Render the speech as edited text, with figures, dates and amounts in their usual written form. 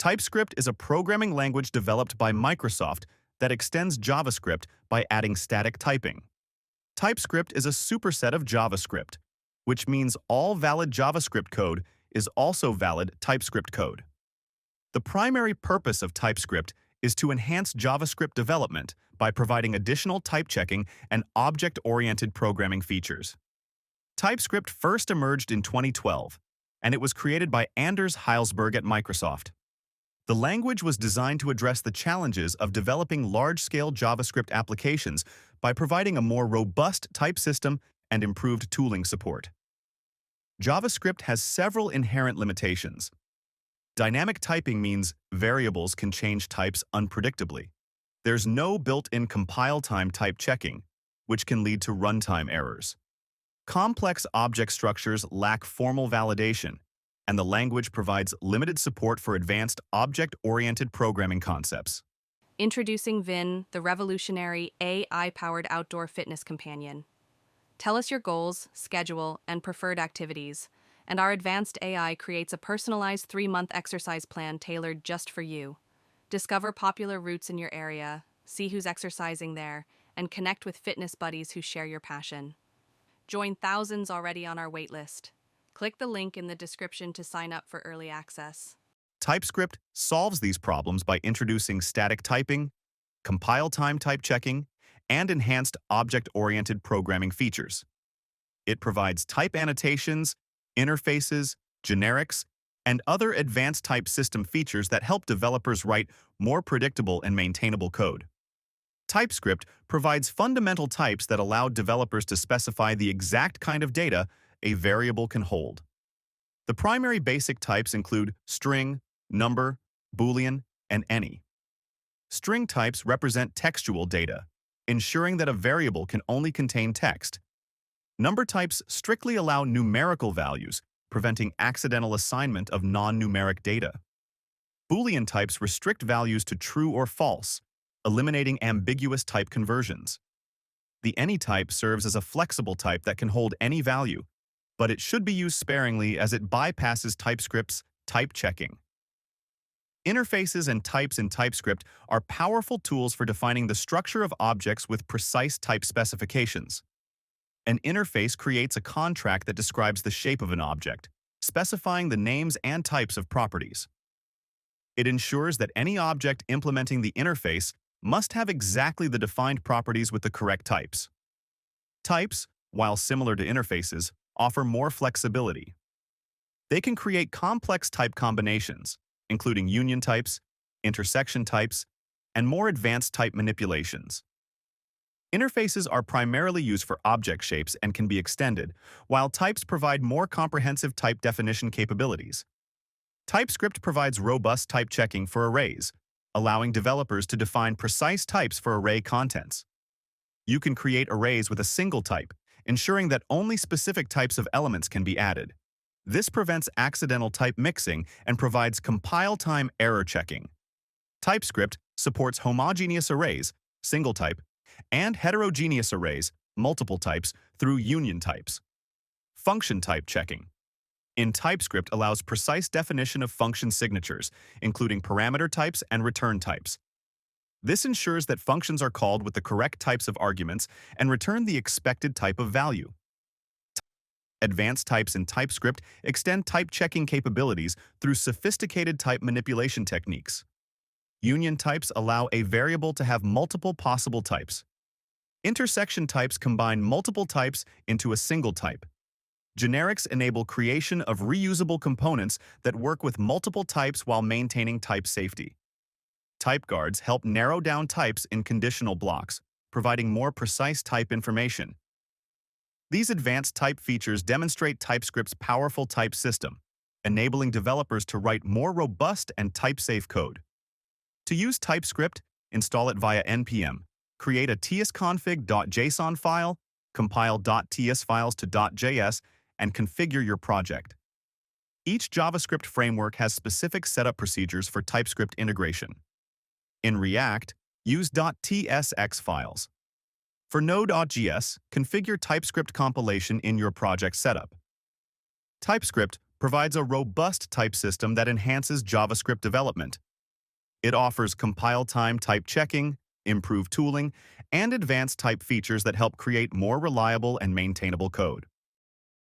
TypeScript is a programming language developed by Microsoft that extends JavaScript by adding static typing. TypeScript is a superset of JavaScript, which means all valid JavaScript code is also valid TypeScript code. The primary purpose of TypeScript is to enhance JavaScript development by providing additional type checking and object-oriented programming features. TypeScript first emerged in 2012, and it was created by Anders Hejlsberg at Microsoft. The language was designed to address the challenges of developing large-scale JavaScript applications by providing a more robust type system and improved tooling support. JavaScript has several inherent limitations. Dynamic typing means variables can change types unpredictably. There's no built-in compile-time type checking, which can lead to runtime errors. Complex object structures lack formal validation, and the language provides limited support for advanced object-oriented programming concepts. Introducing Vin, the revolutionary AI-powered outdoor fitness companion. Tell us your goals, schedule, and preferred activities, and our advanced AI creates a personalized 3-month exercise plan tailored just for you. Discover popular routes in your area, see who's exercising there, and connect with fitness buddies who share your passion. Join thousands already on our waitlist. Click the link in the description to sign up for early access. TypeScript solves these problems by introducing static typing, compile-time type checking, and enhanced object-oriented programming features. It provides type annotations, interfaces, generics, and other advanced type system features that help developers write more predictable and maintainable code. TypeScript provides fundamental types that allow developers to specify the exact kind of data a variable can hold. The primary basic types include string, number, Boolean, and any. String types represent textual data, ensuring that a variable can only contain text. Number types strictly allow numerical values, preventing accidental assignment of non-numeric data. Boolean types restrict values to true or false, eliminating ambiguous type conversions. The any type serves as a flexible type that can hold any value, but it should be used sparingly as it bypasses TypeScript's type checking. Interfaces and types in TypeScript are powerful tools for defining the structure of objects with precise type specifications. An interface creates a contract that describes the shape of an object, specifying the names and types of properties. It ensures that any object implementing the interface must have exactly the defined properties with the correct types. Types, while similar to interfaces, offer more flexibility. They can create complex type combinations, including union types, intersection types, and more advanced type manipulations. Interfaces are primarily used for object shapes and can be extended, while types provide more comprehensive type definition capabilities. TypeScript provides robust type checking for arrays, allowing developers to define precise types for array contents. You can create arrays with a single type, ensuring that only specific types of elements can be added. This prevents accidental type mixing and provides compile-time error checking. TypeScript supports homogeneous arrays, single type, and heterogeneous arrays, multiple types, through union types. Function type checking in TypeScript allows precise definition of function signatures, including parameter types and return types. This ensures that functions are called with the correct types of arguments and return the expected type of value. Advanced types in TypeScript extend type checking capabilities through sophisticated type manipulation techniques. Union types allow a variable to have multiple possible types. Intersection types combine multiple types into a single type. Generics enable creation of reusable components that work with multiple types while maintaining type safety. Type guards help narrow down types in conditional blocks, providing more precise type information. These advanced type features demonstrate TypeScript's powerful type system, enabling developers to write more robust and type-safe code. To use TypeScript, install it via npm, create a tsconfig.json file, compile .ts files to .js, and configure your project. Each JavaScript framework has specific setup procedures for TypeScript integration. In React, use .tsx files. For Node.js, configure TypeScript compilation in your project setup. TypeScript provides a robust type system that enhances JavaScript development. It offers compile-time type checking, improved tooling, and advanced type features that help create more reliable and maintainable code.